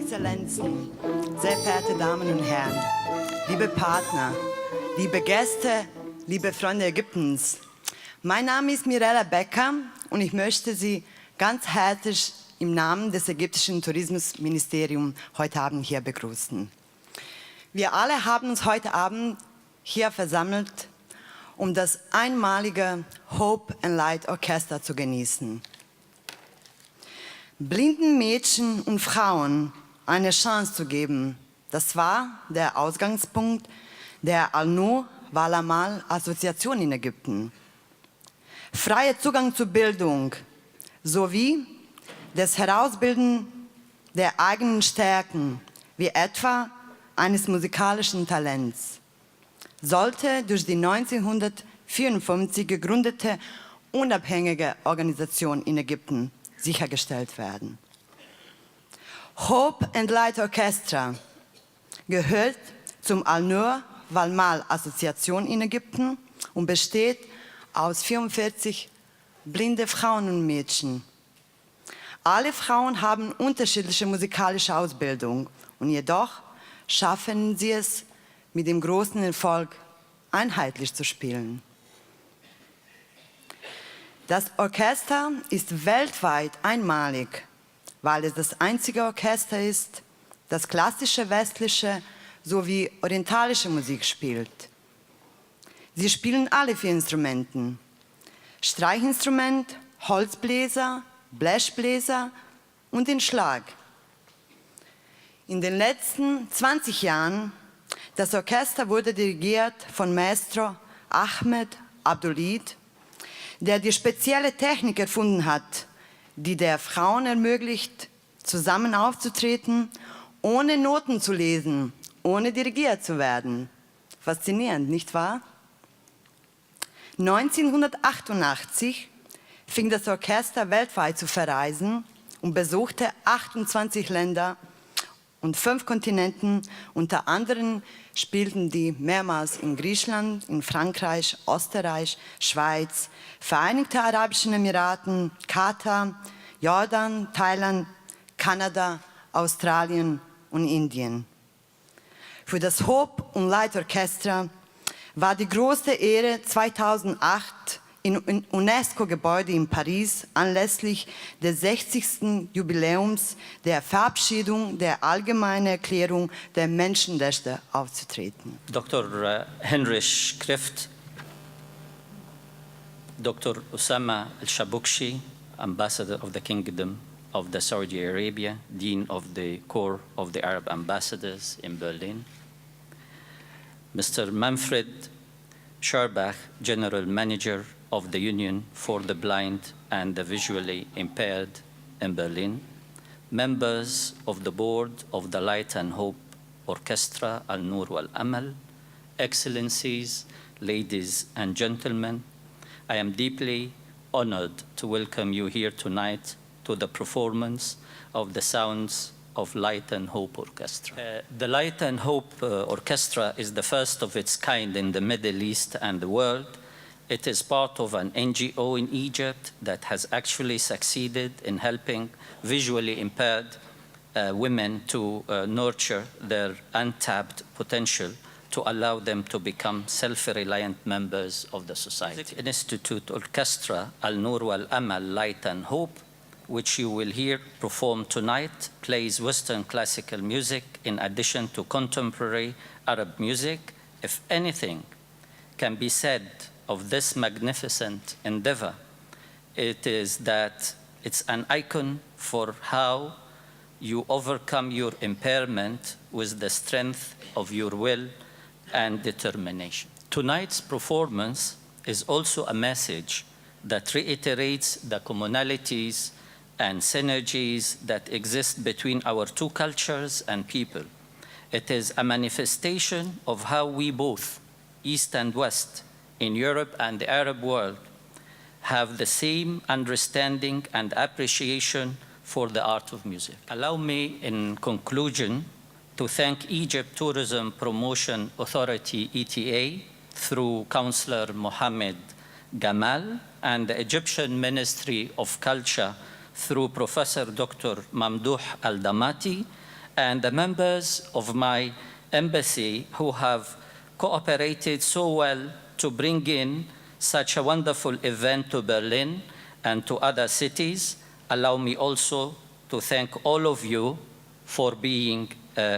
Exzellenzen, sehr verehrte Damen und Herren, liebe Partner, liebe Gäste, liebe Freunde Ägyptens. Mein Name ist Mirella Becker und ich möchte Sie ganz herzlich im Namen des ägyptischen Tourismusministeriums heute Abend hier begrüßen. Wir alle haben uns heute Abend hier versammelt, um das einmalige Hope and Light Orchester zu genießen. Blinden Mädchen und Frauen eine Chance zu geben, das war der Ausgangspunkt der Al-Nur wal Amal Assoziation in Ägypten. Freier Zugang zur Bildung sowie das Herausbilden der eigenen Stärken, wie etwa eines musikalischen Talents, sollte durch die 1954 gegründete unabhängige Organisation in Ägypten sichergestellt werden. Hope and Light Orchestra gehört zum Al-Nur wal Amal Assoziation in Ägypten und besteht aus 44 blinde Frauen und Mädchen. Alle Frauen haben unterschiedliche musikalische Ausbildung und jedoch schaffen sie es mit dem großen Erfolg, einheitlich zu spielen. Das Orchester ist weltweit einmalig, weil es das einzige Orchester ist, das klassische, westliche sowie orientalische Musik spielt. Sie spielen alle 4 Instrumenten: Streichinstrument, Holzbläser, Blechbläser und den Schlag. In den letzten 20 Jahren, das Orchester wurde dirigiert von Maestro Ahmed Abdulid, der die spezielle Technik erfunden hat, die der Frauen ermöglicht, zusammen aufzutreten, ohne Noten zu lesen, ohne dirigiert zu werden. Faszinierend, nicht wahr? 1988 fing das Orchester weltweit zu verreisen und besuchte 28 Länder und 5 Kontinenten. Unter anderem spielten die mehrmals in Griechenland, in Frankreich, Österreich, Schweiz, Vereinigte Arabischen Emiraten, Katar, Jordan, Thailand, Kanada, Australien und Indien. Für das Hope und Light Orchestra war die große Ehre 2008 im UNESCO-Gebäude in Paris anlässlich des 60. Jubiläums der Verabschiedung der Allgemeinen Erklärung der Menschenrechte aufzutreten. Dr. Heinrich Kreft, Dr. Osama Al-Shabukshi, Ambassador of the Kingdom of the Saudi Arabia, Dean of the Corps of the Arab Ambassadors in Berlin, Mr. Manfred Scharbach, General Manager of the Union for the Blind and the Visually Impaired in Berlin, members of the board of the Light and Hope Orchestra Al-Nur wal Amal, Excellencies, ladies and gentlemen, I am deeply honored to welcome you here tonight to the performance of the Sounds of Light and Hope Orchestra. The Light and Hope Orchestra is the first of its kind in the Middle East and the world. It is part of an NGO in Egypt that has actually succeeded in helping visually impaired women to nurture their untapped potential to allow them to become self-reliant members of the society. The Institute Orchestra Al-Nur wal Amal Light and Hope, which you will hear perform tonight, plays Western classical music in addition to contemporary Arab music. If anything can be said of this magnificent endeavor, it is that it's an icon for how you overcome your impairment with the strength of your will and determination. Tonight's performance is also a message that reiterates the commonalities and synergies that exist between our 2 cultures and people. It is a manifestation of how we both, East and West, in Europe and the Arab world, have the same understanding and appreciation for the art of music. Allow me, in conclusion, to thank Egypt Tourism Promotion Authority, ETA, through Councillor Mohammed Gamal, and the Egyptian Ministry of Culture through Professor Dr. Mamdouh Al-Damati, and the members of my embassy who have cooperated so well to bring in such a wonderful event to Berlin and to other cities. Allow me also to thank all of you for being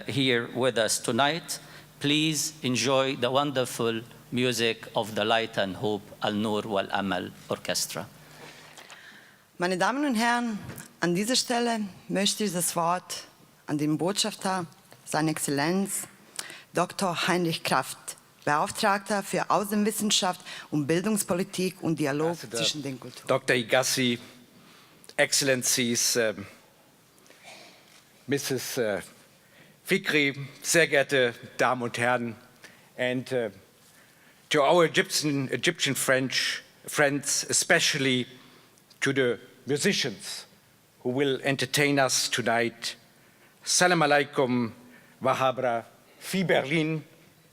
here with us tonight. Please enjoy the wonderful music of the Light and Hope Al-Nur Wal-Amal Orchestra. Meine Damen und Herren, an dieser Stelle möchte ich das Wort an den Botschafter, seine Exzellenz, Dr. Heinrich Kraft, Beauftragter für Außenwissenschaft und Bildungspolitik und Dialog zwischen den Kulturen. Dr. Higassi, Excellencies, Mrs. Fikri, sehr geehrte Damen und Herren, and to our Egyptian friends, especially to the musicians who will entertain us tonight. Salam alaikum, Wahabra, fi Berlin,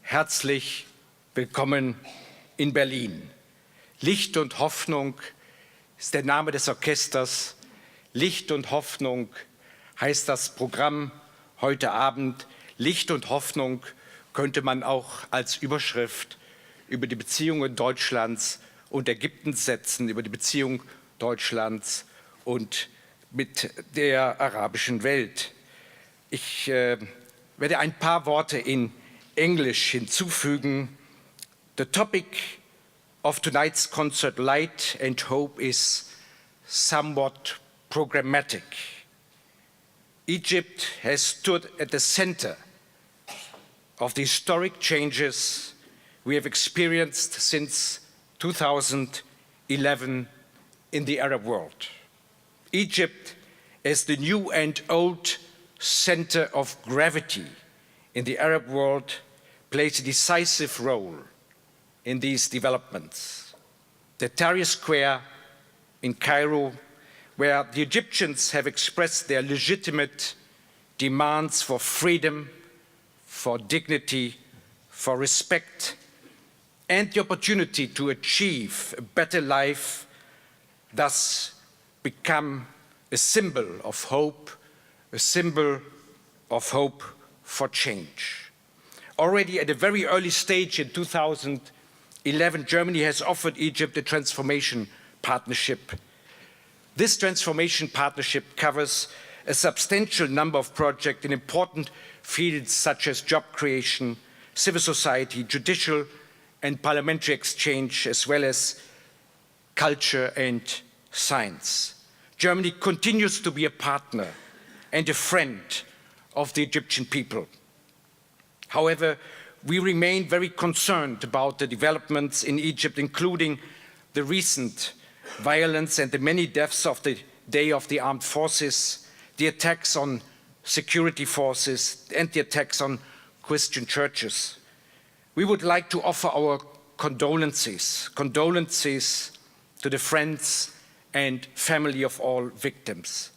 herzlich willkommen in Berlin. Licht und Hoffnung ist der Name des Orchesters. Licht und Hoffnung heißt das Programm heute Abend. Licht und Hoffnung könnte man auch als Überschrift über die Beziehungen Deutschlands und Ägyptens setzen, über die Beziehung Deutschlands und mit der arabischen Welt. Ich werde ein paar Worte in Englisch hinzufügen. The topic of tonight's concert, Light and Hope, is somewhat programmatic. Egypt has stood at the center of the historic changes we have experienced since 2011 in the Arab world. Egypt, as the new and old center of gravity in the Arab world, plays a decisive role in these developments. The Tahrir Square in Cairo, where the Egyptians have expressed their legitimate demands for freedom, for dignity, for respect, and the opportunity to achieve a better life, thus become a symbol of hope, a symbol of hope for change. Already at a very early stage in 2011, Germany has offered Egypt a transformation partnership. This transformation partnership covers a substantial number of projects in important fields such as job creation, civil society, judicial and parliamentary exchange, as well as culture and science. Germany continues to be a partner and a friend of the Egyptian people. However, we remain very concerned about the developments in Egypt, including the recent violence and the many deaths of the Day of the Armed Forces, the attacks on security forces, and the attacks on Christian churches. We would like to offer our condolences to the friends and family of all victims.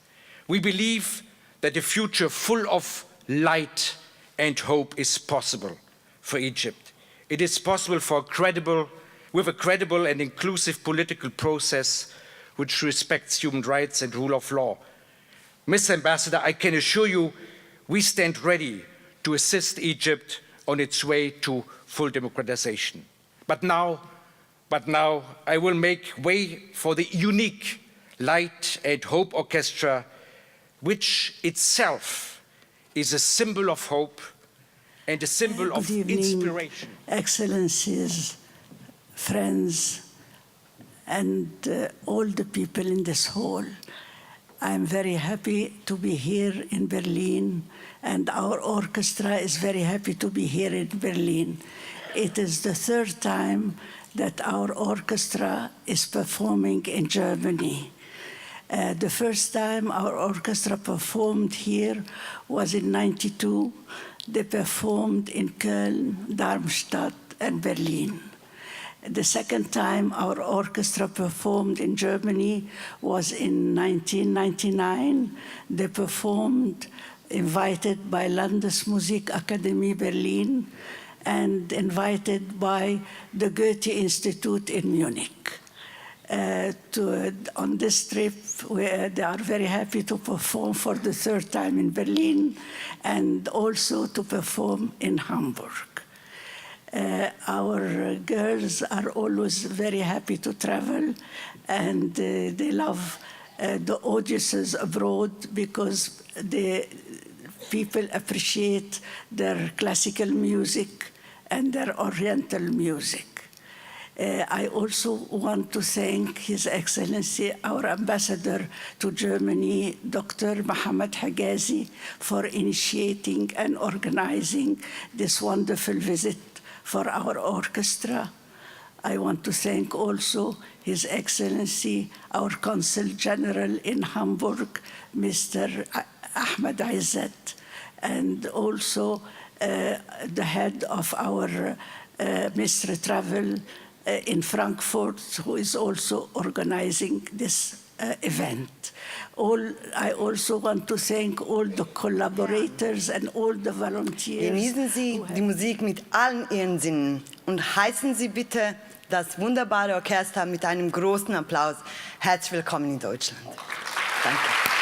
We believe that a future full of light and hope is possible for Egypt. It is possible with a credible and inclusive political process which respects human rights and rule of law. Mr. Ambassador, I can assure you we stand ready to assist Egypt on its way to full democratization. But now I will make way for the unique Light and Hope Orchestra, which itself is a symbol of hope and a symbol of inspiration. Excellencies, friends, and all the people in this hall. I'm very happy to be here in Berlin, and our orchestra is very happy to be here in Berlin. It is the third time that our orchestra is performing in Germany. The first time our orchestra performed here was in '92. They performed in Köln, Darmstadt, and Berlin. The second time our orchestra performed in Germany was in 1999. They performed, invited by Landesmusikakademie Berlin and invited by the Goethe Institute in Munich. on this trip. They are very happy to perform for the third time in Berlin and also to perform in Hamburg. Our girls are always very happy to travel, and they love the audiences abroad because the people appreciate their classical music and their oriental music. I also want to thank His Excellency, our ambassador to Germany, Dr. Mohammed Hagazi, for initiating and organizing this wonderful visit for our orchestra. I want to thank also His Excellency, our Consul General in Hamburg, Mr. Ahmed Izzat, and also the head of our Ministry Travel in Frankfurt, who is also organizing this event. I also want to thank all the collaborators and all the volunteers. Genießen Sie die Musik mit allen Ihren Sinnen und heißen Sie bitte das wunderbare Orchester mit einem großen Applaus. Herzlich willkommen in Deutschland. Danke.